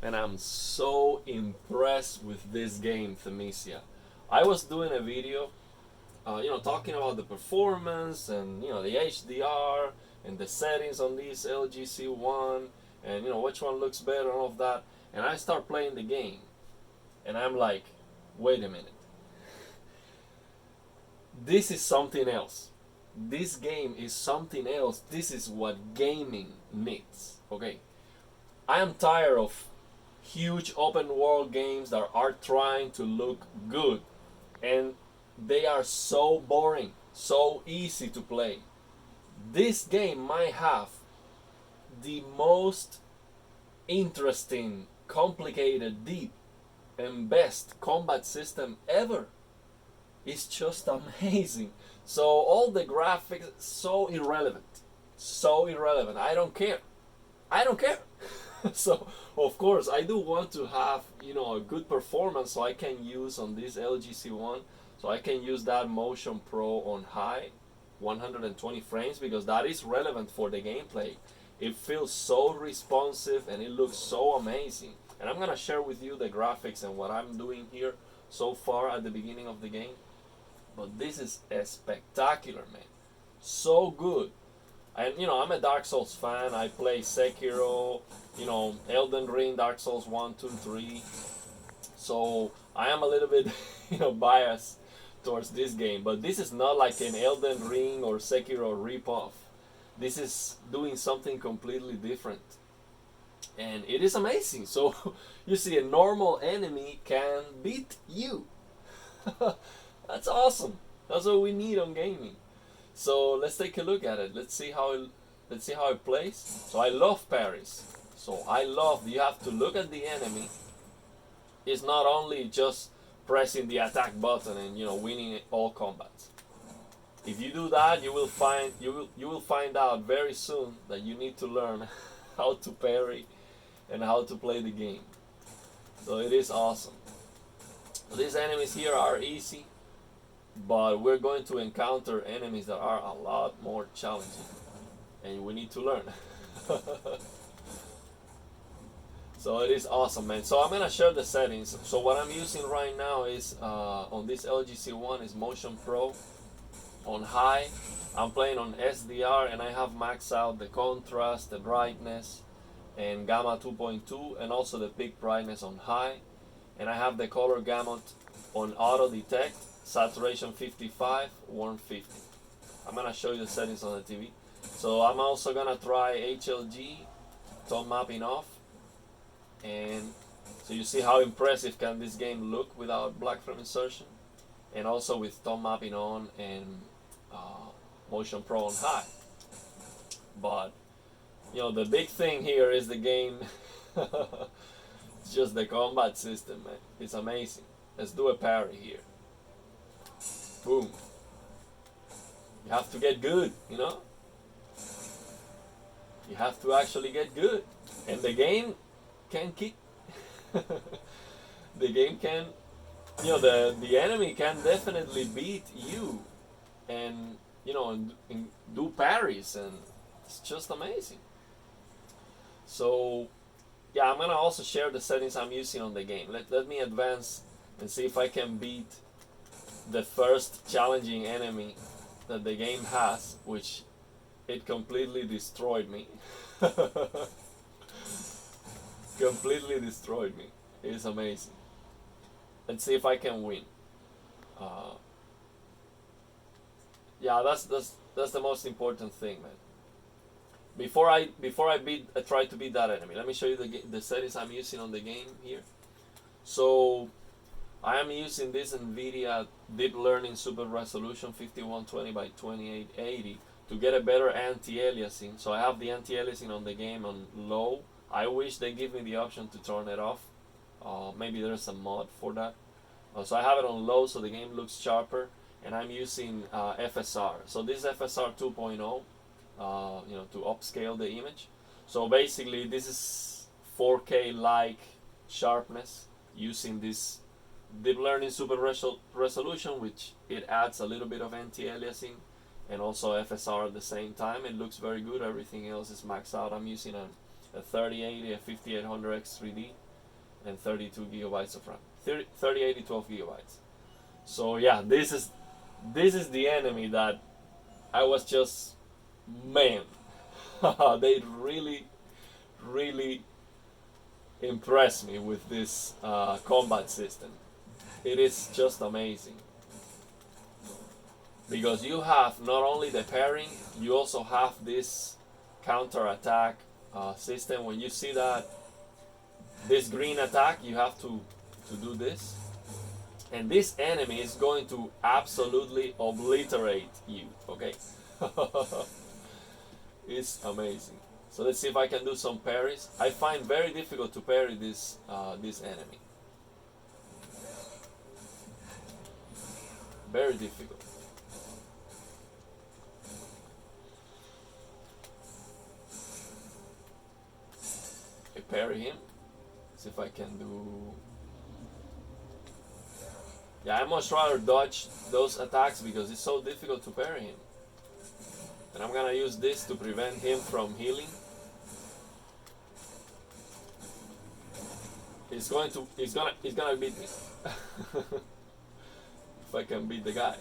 And I'm so impressed with this game, Thymesia. I was doing a video, talking about the performance and the HDR and the settings on this LG C1 and which one looks better and all of that. And I start playing the game, and I'm like, wait a minute, this is something else. This game is something else. This is what gaming needs. Okay, I am tired of huge open world games that are trying to look good, and they are so boring, so easy to play. This game might have the most interesting, complicated, deep, and best combat system ever. It's just amazing. So all the graphics, so irrelevant. So irrelevant. I don't care. I don't care. So of course I do want to have a good performance, so I can use on this LG C1, so I can use that Motion Pro on high 120 frames, because that is relevant for the gameplay. It feels so responsive and it looks so amazing. And I'm gonna share with you the graphics and what I'm doing here so far at the beginning of the game. But this is a spectacular, man. So good. And I'm a Dark Souls fan. I play Sekiro, Elden Ring, Dark Souls 1, 2, 3. So I am a little bit biased towards this game. But this is not like an Elden Ring or Sekiro ripoff. This is doing something completely different. And it is amazing. So you see, a normal enemy can beat you. That's awesome. That's what we need on gaming. So let's take a look at it. Let's see how it plays. So I love parries. So I love, you have to look at the enemy. It's not only just pressing the attack button and winning all combats. If you do that, you will find out very soon that you need to learn how to parry and how to play the game. So it is awesome. These enemies here are easy, but we're going to encounter enemies that are a lot more challenging, and we need to learn. So it is awesome, man. So I'm gonna share the settings. So what I'm using right now is on this LG C1 is Motion Pro on high. I'm playing on SDR, and I have maxed out the contrast, the brightness, and gamma 2.2, and also the peak brightness on high. And I have the color gamut on auto detect, saturation 55, warm 50. I'm gonna show you the settings on the TV. So I'm also gonna try HLG tone mapping off, and so you see how impressive can this game look without black frame insertion, and also with tone mapping on and Motion Pro on high. But the big thing here is the game. It's just the combat system, man. It's amazing. Let's do a parry here. Boom. You have to get good, You have to actually get good. And the game can kick. The game can, the enemy can definitely beat you and, and do parries, and it's just amazing. So, yeah, I'm gonna also share the settings I'm using on the game. Let me advance and see if I can beat the first challenging enemy that the game has, which it completely destroyed me. Completely destroyed me. It's amazing. Let's see if I can win. Yeah, that's the most important thing, man. Before I try to beat that enemy, let me show you the settings I'm using on the game here. So I am using this Nvidia Deep Learning Super Resolution 5120 by 2880 to get a better anti-aliasing. So I have the anti-aliasing on the game on low. I wish they give me the option to turn it off. Maybe there's a mod for that. So I have it on low so the game looks sharper, and I'm using FSR. So this is FSR 2.0, to upscale the image. So basically this is 4K like sharpness using this deep learning super resolution, which it adds a little bit of anti-aliasing and also FSR at the same time. It looks very good. Everything else is maxed out. I'm using a 3080, a 5800X3D. and 32 gigabytes of RAM. 3080 12 gigabytes. So yeah, this is the enemy that I was just, man, they really impressed me with this combat system. It is just amazing because you have not only the pairing, you also have this counter attack system. When you see that this green attack, you have to do this, and this enemy is going to absolutely obliterate you. Okay. It's amazing. So let's see if I can do some parries. I find very difficult to parry this enemy. Very difficult. I parry him. See if I can do. Yeah, I much rather dodge those attacks because it's so difficult to parry him. And I'm gonna use this to prevent him from healing. He's gonna beat me. If I can beat the guy.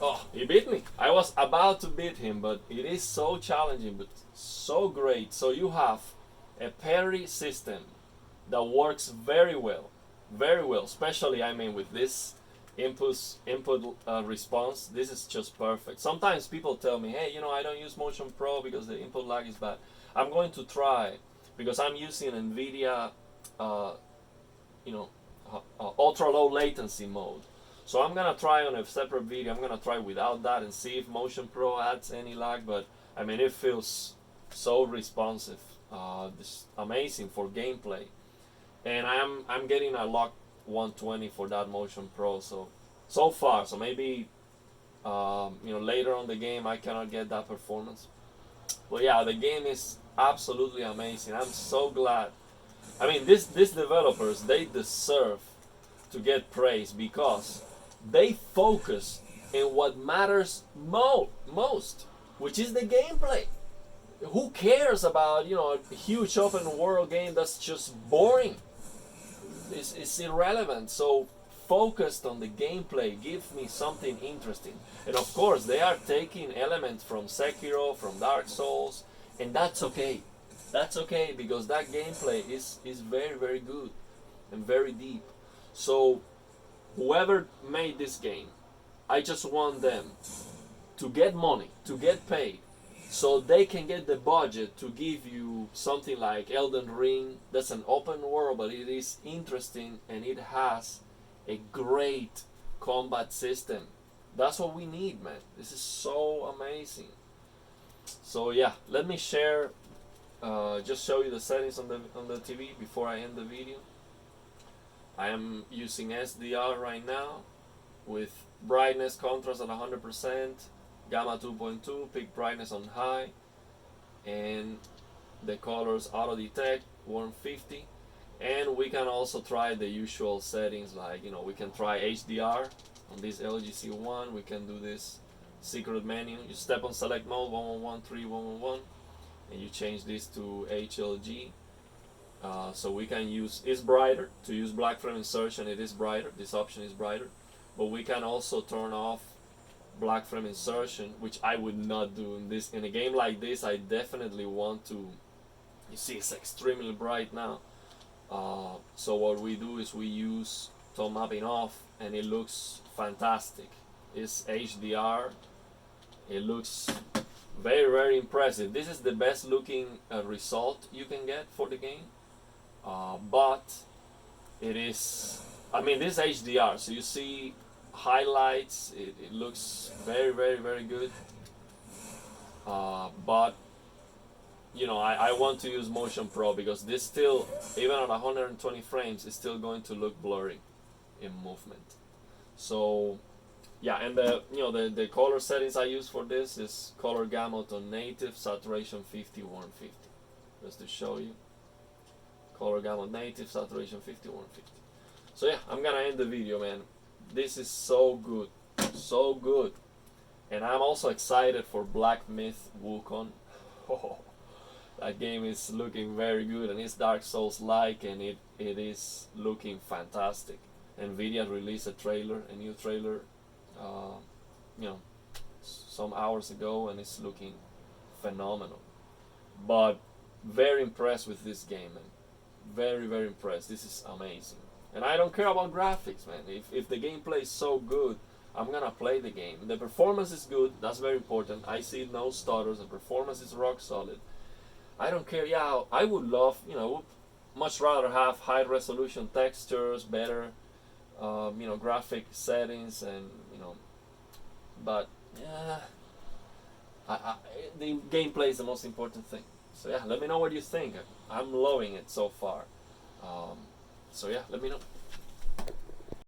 Oh, he beat me. I was about to beat him, but it is so challenging, but so great. So you have a parry system that works very well, especially, I mean, with this input response. This is just perfect. Sometimes people tell me, hey, I don't use Motion Pro because the input lag is bad. I'm going to try, because I'm using Nvidia ultra low latency lmode. So I'm gonna try on a separate video. I'm gonna try without that and see if Motion Pro adds any lag. But I mean, it feels so responsive. This amazing for gameplay, and I'm getting a lock 120 for that Motion Pro. So far, so maybe later on the game I cannot get that performance. But yeah, the game is absolutely amazing. I'm so glad. I mean, these developers, they deserve to get praise because they focus in what matters most, which is the gameplay. Who cares about a huge open world game that's just boring? It's irrelevant. So focused on the gameplay, give me something interesting. And of course, they are taking elements from Sekiro, from Dark Souls, and that's okay. That's okay because that gameplay is very good and very deep. So whoever made this game, I just want them to get money, to get paid, so they can get the budget to give you something like Elden Ring. That's an open world, but it is interesting and it has a great combat system. That's what we need, man. This is so amazing. So yeah, let me share, just show you the settings on the TV before I end the video. I am using SDR right now with brightness contrast at 100%, gamma 2.2, peak brightness on high, and the colors auto detect 150. And we can also try the usual settings, like we can try HDR on this LG C1. We can do this secret menu. You step on select mode 111 3 111, and you change this to HLG. So we can use, it's brighter. To use black frame insertion, it is brighter. This option is brighter. But we can also turn off black frame insertion, which I would not do in a game like this. I definitely want to. You see, it's extremely bright now. So what we do is we use tone mapping off, and it looks fantastic. It's HDR. It looks very impressive. This is the best looking result you can get for the game. But it is, I mean, this is HDR, so you see highlights. It looks very good. But I want to use Motion Pro because this still, even at 120 frames, is still going to look blurry in movement. So yeah, and the color settings I use for this is color gamut on native, saturation 50 150. Just to show you, color gamut native, saturation 50 150. So yeah, I'm gonna end the video, man. This is so good, and I'm also excited for Black Myth Wukong. That game is looking very good, and it's Dark Souls like, and it is looking fantastic. Nvidia released a new trailer, uh, you know, some hours ago, and it's looking phenomenal. But very impressed with this game, man. Very, very impressed. This is amazing. And I don't care about graphics, man. If the gameplay is so good, I'm gonna play the game. The performance is good. That's very important. I see no stutters. The performance is rock solid. I don't care. Yeah, I would love, much rather have high resolution textures, better, graphic settings, and but yeah, the gameplay is the most important thing. So yeah, let me know what you think. I'm loving it so far. So yeah, let me know.